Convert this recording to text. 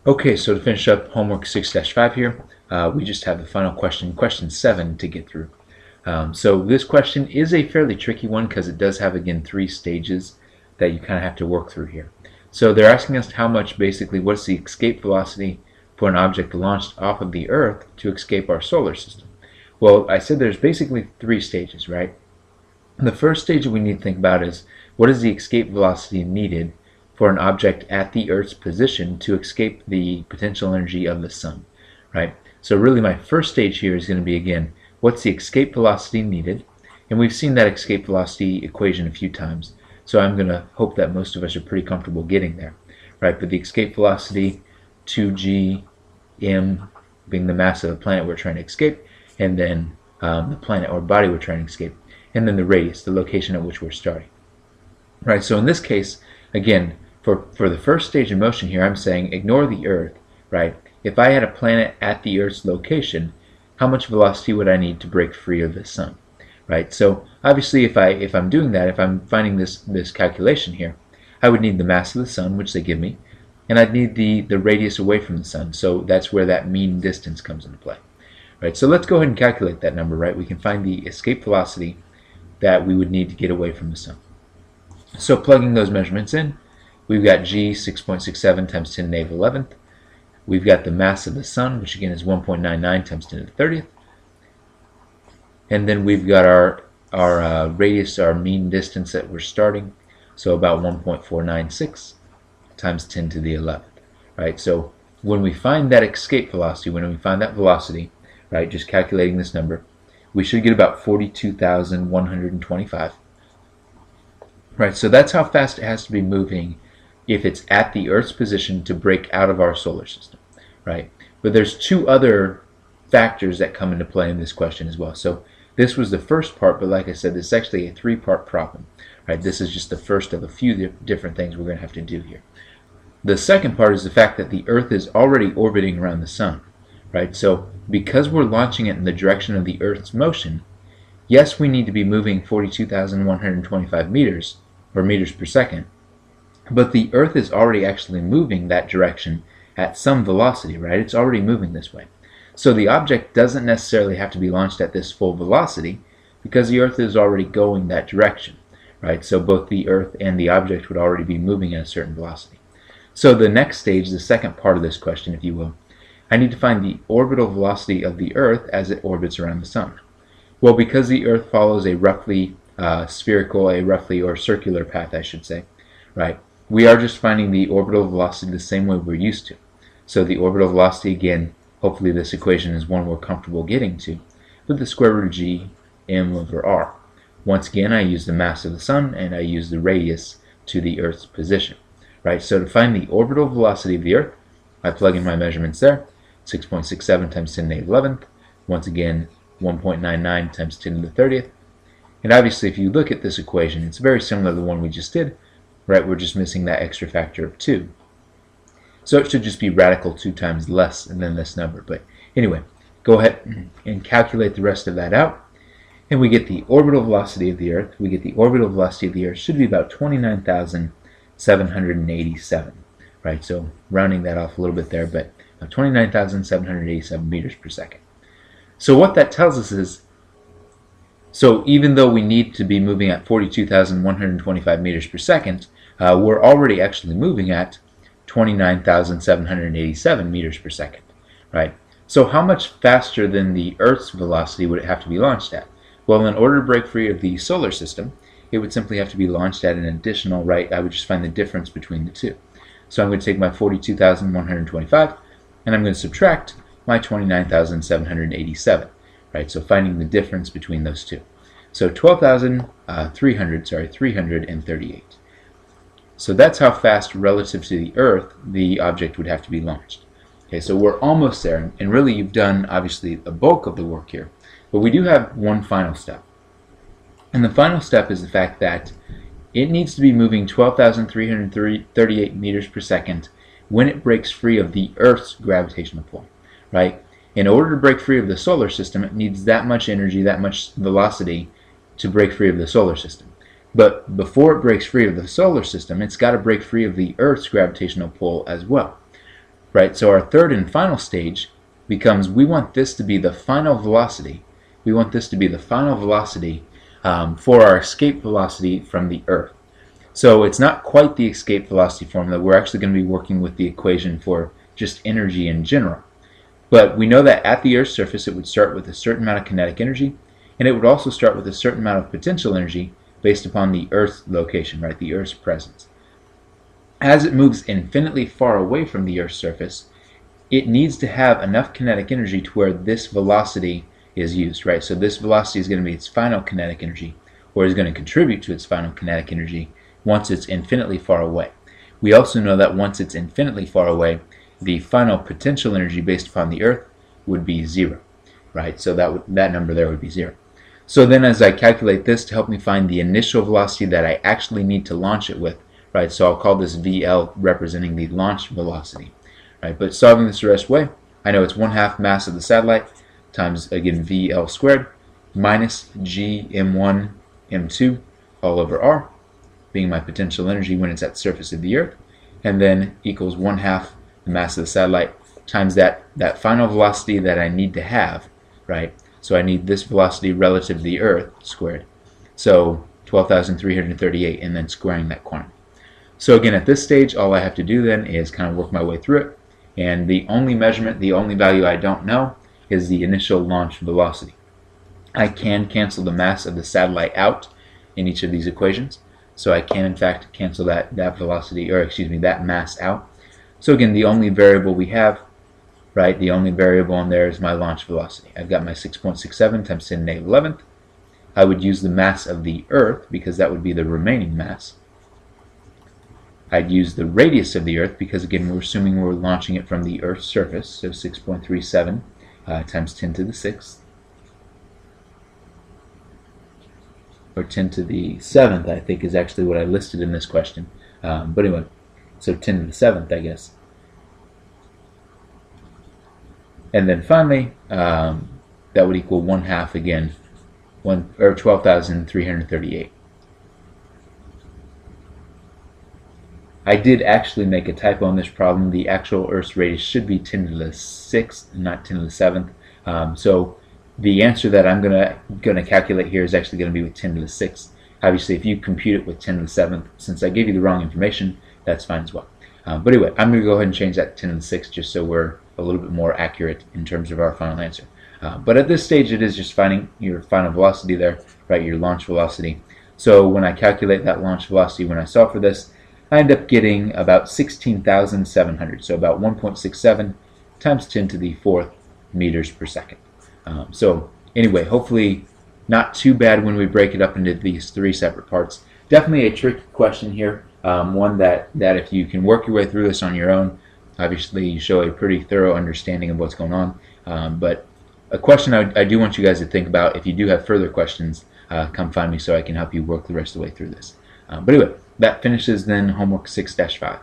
Okay, so to finish up homework 6-5 here, we just have the final question, question 7, to get through. So this question is a fairly tricky one because it does have, again, 3 stages that you kind of have to work through here. So they're asking us how much, basically, what's the escape velocity for an object launched off of the Earth to escape our solar system? Well, I said there's basically 3 stages, right? The first stage we need to think about is what is the escape velocity needed for an object at the Earth's position to escape the potential energy of the sun, right? So really my first stage here is going to be, again, what's the escape velocity needed? And we've seen that escape velocity equation a few times, so I'm going to hope that most of us are pretty comfortable getting there, right? But the escape velocity, 2g m being the mass of the planet we're trying to escape, and then the planet or body we're trying to escape, and then the radius, the location at which we're starting, right? So in this case, again, for the first stage of motion here, I'm saying ignore the Earth, right? If I had a planet at the Earth's location, how much velocity would I need to break free of the sun, right? So obviously if I'm doing that, if I'm finding this calculation here, I would need the mass of the sun, which they give me, and I'd need the radius away from the sun. So that's where that mean distance comes into play, right? So let's go ahead and calculate that number, right? We can find the escape velocity that we would need to get away from the sun. So plugging those measurements in, we've got g 6.67 times 10 to the negative 11th. We've got the mass of the sun, which again is 1.99 times 10 to the 30th. And then we've got our radius, our mean distance that we're starting, so about 1.496 times 10 to the 11th, right? So when we find that escape velocity, when we find that velocity, right, just calculating this number, we should get about 42,125, right? So that's how fast it has to be moving if it's at the Earth's position to break out of our solar system, right? But there's 2 other factors that come into play in this question as well. So this was the first part, but like I said, this is actually a 3-part problem, right? This is just the first of a few different things we're going to have to do here. The second part is the fact that the Earth is already orbiting around the sun, right? So because we're launching it in the direction of the Earth's motion, yes, we need to be moving 42,125 meters, or meters per second, but the Earth is already actually moving that direction at some velocity, right? It's already moving this way. So the object doesn't necessarily have to be launched at this full velocity because the Earth is already going that direction, right? So both the Earth and the object would already be moving at a certain velocity. So the next stage, the second part of this question, if you will, I need to find the orbital velocity of the Earth as it orbits around the sun. Well, because the Earth follows a roughly spherical, or circular path, I should say, right? We are just finding the orbital velocity the same way we're used to. So the orbital velocity, again, hopefully this equation is one we're comfortable getting to, with the square root of g m over r. Once again, I use the mass of the sun and I use the radius to the Earth's position, right? So to find the orbital velocity of the Earth, I plug in my measurements there, 6.67 times 10 to the 11th, once again 1.99 times 10 to the 30th. And obviously if you look at this equation, it's very similar to the one we just did, right? We're just missing that extra factor of 2. So it should just be radical 2 times less than this number. But anyway, go ahead and calculate the rest of that out. And we get the orbital velocity of the Earth. We get the orbital velocity of the Earth should be about 29,787, right? So rounding that off a little bit there, but 29,787 meters per second. So what that tells us is, so even though we need to be moving at 42,125 meters per second, we're already actually moving at 29,787 meters per second, right? So how much faster than the Earth's velocity would it have to be launched at? Well, in order to break free of the solar system, it would simply have to be launched at an additional, right? I would just find the difference between the two. So I'm going to take my 42,125 and I'm going to subtract my 29,787, right? So finding the difference between those two. So 338. So that's how fast relative to the Earth the object would have to be launched. Okay, so we're almost there, and really you've done obviously the bulk of the work here, but we do have one final step. And the final step is the fact that it needs to be moving 12,338 meters per second when it breaks free of the Earth's gravitational pull, right? In order to break free of the solar system, it needs that much energy, that much velocity to break free of the solar system. But before it breaks free of the solar system, it's got to break free of the Earth's gravitational pull as well. right? So our third and final stage becomes we want this to be the final velocity. We want this to be the final velocity for our escape velocity from the Earth. So it's not quite the escape velocity formula. We're actually going to be working with the equation for just energy in general. But we know that at the Earth's surface it would start with a certain amount of kinetic energy, and it would also start with a certain amount of potential energy based upon the Earth's location, right? The Earth's presence. As it moves infinitely far away from the Earth's surface, it needs to have enough kinetic energy to where this velocity is used, right? So this velocity is going to be its final kinetic energy, or is going to contribute to its final kinetic energy once it's infinitely far away. We also know that once it's infinitely far away, the final potential energy based upon the Earth would be 0, right? So that number there would be 0. So then as I calculate this to help me find the initial velocity that I actually need to launch it with, right? So I'll call this VL representing the launch velocity, right? But solving this the rest way, I know it's 1/2 mass of the satellite times, again, VL squared minus G M1 M2 all over R, being my potential energy when it's at the surface of the Earth, and then equals 1/2 the mass of the satellite times that final velocity that I need to have, right? So I need this velocity relative to the Earth squared. So 12,338, and then squaring that quantity. So again, at this stage, all I have to do then is kind of work my way through it. And the only measurement, the only value I don't know is the initial launch velocity. I can cancel the mass of the satellite out in each of these equations. So I can in fact cancel that velocity, or excuse me, that mass out. So again, the only variable we have, right, the only variable in there is my launch velocity. I've got my 6.67 times 10 to the 11th. I would use the mass of the Earth because that would be the remaining mass. I'd use the radius of the Earth because, again, we're assuming we're launching it from the Earth's surface, so 6.37 times 10 to the 6th, or 10 to the 7th, I think, is actually what I listed in this question. But anyway, so 10 to the 7th, I guess. And then finally, that would equal 1/2 again, 12,338. I did actually make a typo in this problem. The actual Earth's radius should be 10 to the 6th, not 10 to the 7th. So the answer that I'm gonna calculate here is actually going to be with 10 to the 6th. Obviously, if you compute it with 10 to the 7th, since I gave you the wrong information, that's fine as well. But anyway, I'm going to go ahead and change that to 10 to the 6th just so we're a little bit more accurate in terms of our final answer. But at this stage, it is just finding your final velocity there, right, your launch velocity. So when I calculate that launch velocity, when I solve for this, I end up getting about 16,700, so about 1.67 times 10 to the 4th meters per second. So anyway, hopefully not too bad when we break it up into these 3 separate parts. Definitely a tricky question here, one that if you can work your way through this on your own, obviously you show a pretty thorough understanding of what's going on. But a question I do want you guys to think about, if you do have further questions, come find me so I can help you work the rest of the way through this. But anyway, that finishes then homework 6-5.